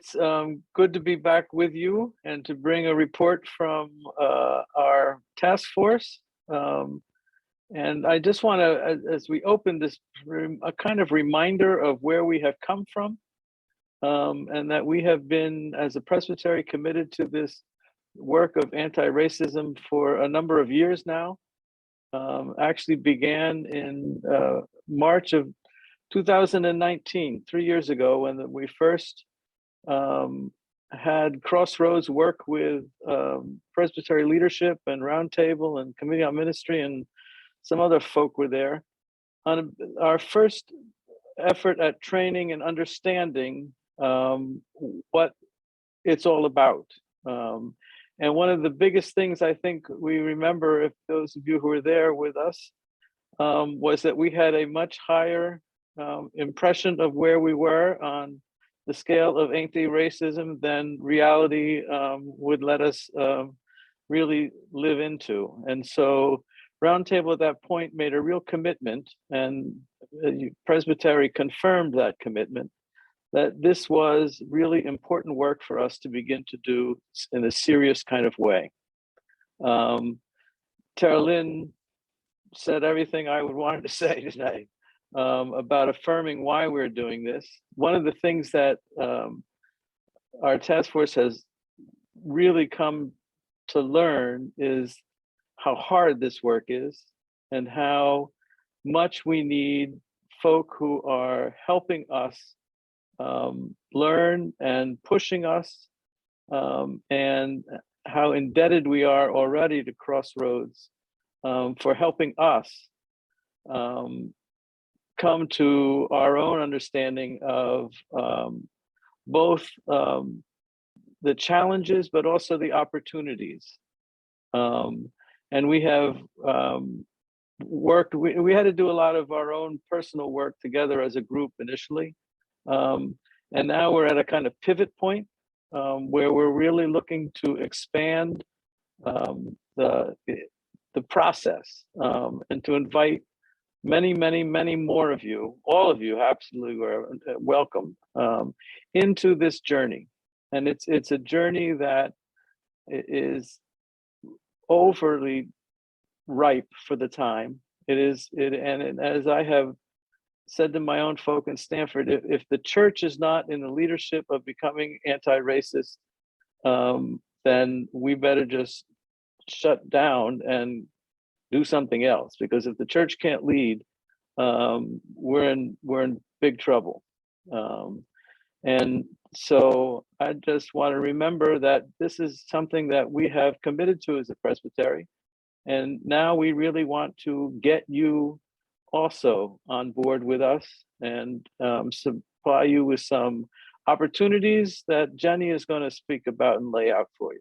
It's good to be back with you and to bring a report from our task force. And I just want to, as we open this, a kind of reminder of where we have come from, and that we have been, as a presbytery, committed to this work of anti-racism for a number of years now. Actually began in March of 2019, 3 years ago, when we first had Crossroads work with Presbytery leadership and Roundtable and Committee on Ministry, and some other folk were there on our first effort at training and understanding what it's all about. And one of the biggest things I think we remember, if those of you who were there with us, was that we had a much higher impression of where we were on the scale of anti-racism than reality would let us really live into. And so Roundtable at that point made a real commitment, and Presbytery confirmed that commitment, that this was really important work for us to begin to do in a serious kind of way. Tara Lynn said everything I would want to say tonight about affirming why we're doing this. One of the things that our task force has really come to learn is how hard this work is and how much we need folk who are helping us learn and pushing us, and how indebted we are already to Crossroads for helping us come to our own understanding of both the challenges, but also the opportunities. And we have worked, we had to do a lot of our own personal work together as a group initially. And now we're at a kind of pivot point where we're really looking to expand the process and to invite many more of you, all of you absolutely were welcome into this journey. And it's a journey that is overly ripe for the time. And as I have said to my own folk in Stanford, if the church is not in the leadership of becoming anti-racist, then we better just shut down and do something else. Because if the church can't lead, we're in big trouble. And so I just want to remember that this is something that we have committed to as a presbytery. And now we really want to get you also on board with us and supply you with some opportunities that Jenny is going to speak about and lay out for you.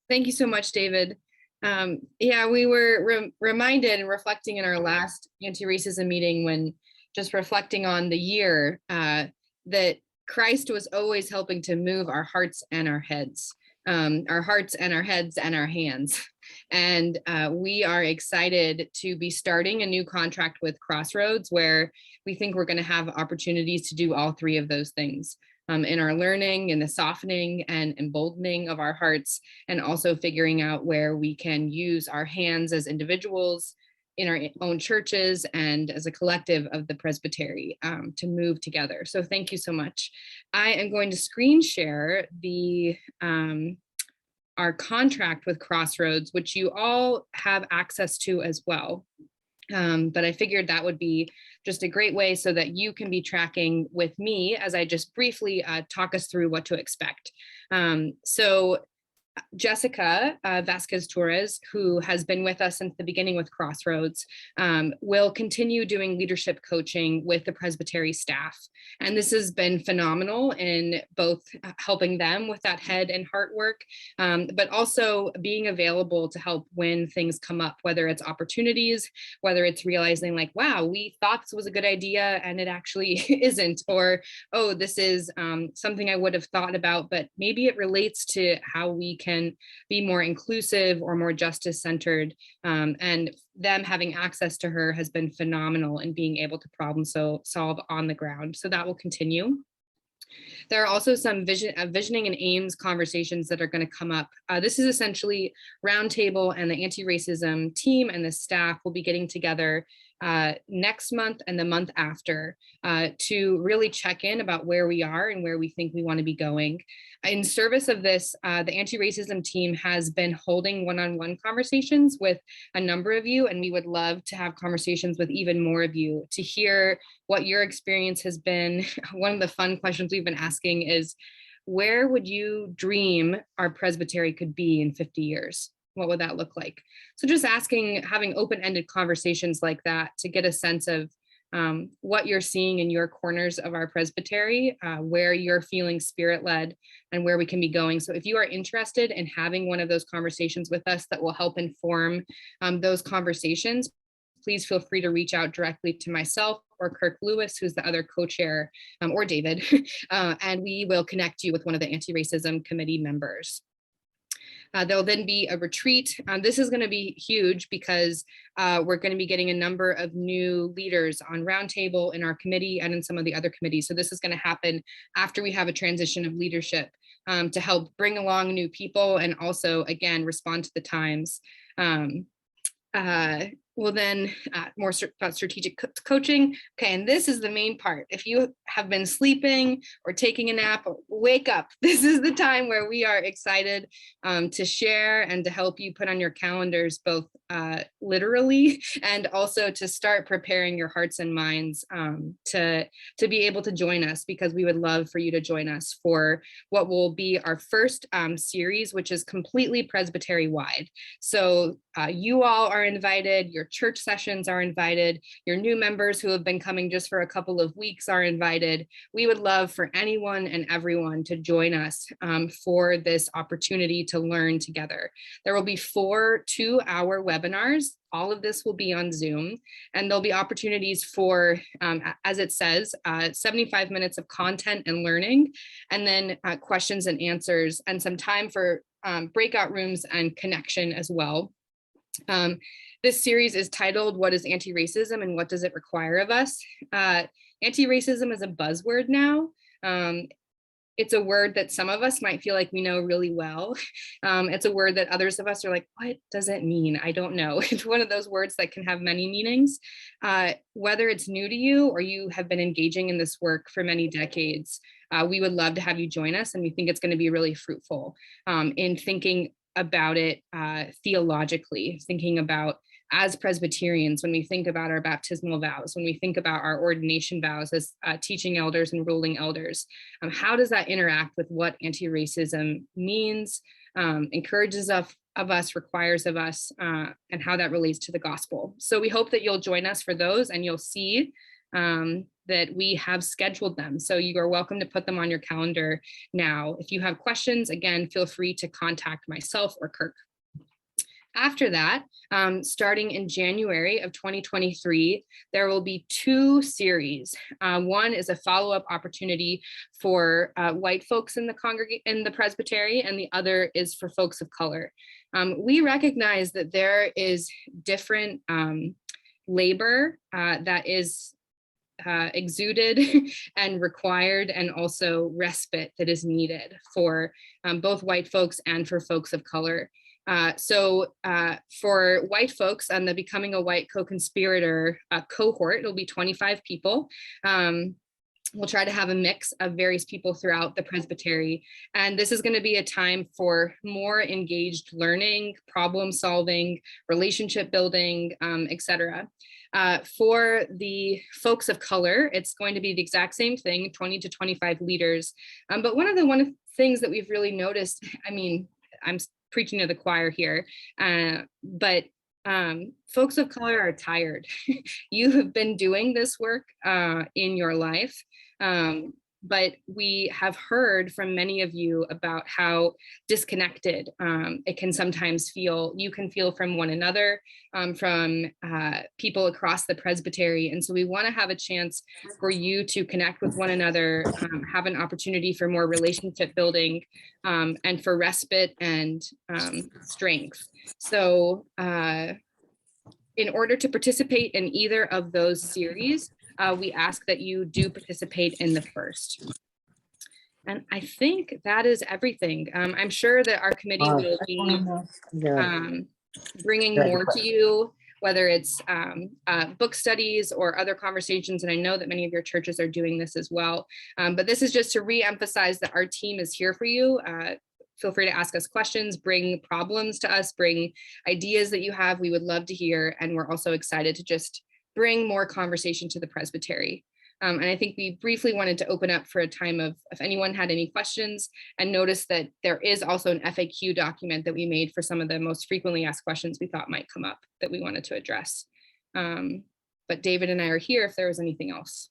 Thank you so much, David. Yeah, we were reminded and reflecting in our last anti-racism meeting, when just reflecting on the year, that Christ was always helping to move our hearts and our heads. Our hearts and our heads and our hands. And we are excited to be starting a new contract with Crossroads, where we think we're going to have opportunities to do all three of those things in our learning, in the softening and emboldening of our hearts, and also figuring out where we can use our hands as individuals, in our own churches, and as a collective of the presbytery to move together. So thank you so much. I am going to screen share our contract with Crossroads, which you all have access to as well. But I figured that would be just a great way so that you can be tracking with me as I just briefly talk us through what to expect. So Jessica Vasquez-Torres, who has been with us since the beginning with Crossroads, will continue doing leadership coaching with the Presbytery staff. And this has been phenomenal in both helping them with that head and heart work, but also being available to help when things come up, whether it's opportunities, whether it's realizing like, wow, we thought this was a good idea and it actually isn't, or, oh, this is something I would have thought about, but maybe it relates to how we can can be more inclusive or more justice centered. And them having access to her has been phenomenal in being able to problem solve on the ground. So that will continue. There are also some visioning and aims conversations that are going to come up. This is essentially Roundtable and the anti-racism team and the staff will be getting together next month and the month after to really check in about where we are and where we think we want to be going. In service of this, the anti-racism team has been holding one-on-one conversations with a number of you, and we would love to have conversations with even more of you to hear what your experience has been. One of the fun questions we've been asking is, where would you dream our presbytery could be in 50 years? What would that look like? So just asking, having open-ended conversations like that to get a sense of what you're seeing in your corners of our presbytery, where you're feeling spirit-led and where we can be going. So if you are interested in having one of those conversations with us that will help inform those conversations, please feel free to reach out directly to myself or Kirk Lewis, who's the other co-chair, or David, and we will connect you with one of the anti-racism committee members. There'll then be a retreat. This is going to be huge because we're going to be getting a number of new leaders on Roundtable in our committee and in some of the other committees. So this is going to happen after we have a transition of leadership to help bring along new people and also, again, respond to the times. Well, then more about strategic coaching. Okay, and this is the main part. If you have been sleeping or taking a nap, wake up. This is the time where we are excited to share and to help you put on your calendars, both literally and also to start preparing your hearts and minds to be able to join us, because we would love for you to join us for what will be our first series, which is completely Presbytery-wide. So you all are invited, your church sessions are invited, your new members who have been coming just for a couple of weeks are invited. We would love for anyone and everyone to join us for this opportunity to learn together. There will be 4 2-hour webinars. All of this will be on Zoom, and there'll be opportunities for, as it says, 75 minutes of content and learning, and then questions and answers, and some time for breakout rooms and connection as well. This series is titled, "What is Anti-Racism and What Does It Require of Us?" Anti-racism is a buzzword now. It's a word that some of us might feel like we know really well. It's a word that others of us are like, what does it mean? I don't know. It's one of those words that can have many meanings. Whether it's new to you or you have been engaging in this work for many decades, we would love to have you join us. And we think it's going to be really fruitful in thinking about it theologically, thinking about, as Presbyterians, when we think about our baptismal vows, when we think about our ordination vows as teaching elders and ruling elders, how does that interact with what anti-racism means, encourages of us, requires of us, and how that relates to the gospel. So we hope that you'll join us for those, and you'll see that we have scheduled them. So you are welcome to put them on your calendar now. If you have questions, again, feel free to contact myself or Kirk. After that, starting in January of 2023, there will be 2 series. One is a follow-up opportunity for white folks in the presbytery, and the other is for folks of color. We recognize that there is different labor that is exuded and required, and also respite that is needed for both white folks and for folks of color. So for white folks on the Becoming a White Co-Conspirator cohort, it'll be 25 people. We'll try to have a mix of various people throughout the presbytery. And this is going to be a time for more engaged learning, problem solving, relationship building, etc. For the folks of color, it's going to be the exact same thing, 20 to 25 leaders. But one of the things that we've really noticed, I mean, I'm preaching to the choir here, but folks of color are tired. You have been doing this work in your life. But we have heard from many of you about how disconnected it can sometimes feel. You can feel from one another, from people across the presbytery. And so we want to have a chance for you to connect with one another, have an opportunity for more relationship building, and for respite and strength. So in order to participate in either of those series, we ask that you do participate in the first. And I think that is everything. I'm sure that our committee will be bringing more to you, whether it's book studies or other conversations. And I know that many of your churches are doing this as well. But this is just to re-emphasize that our team is here for you. Feel free to ask us questions, bring problems to us, bring ideas that you have. We would love to hear. And we're also excited to just bring more conversation to the presbytery. And I think we briefly wanted to open up for a time of if anyone had any questions, and notice that there is also an FAQ document that we made for some of the most frequently asked questions we thought might come up that we wanted to address. But David and I are here if there was anything else.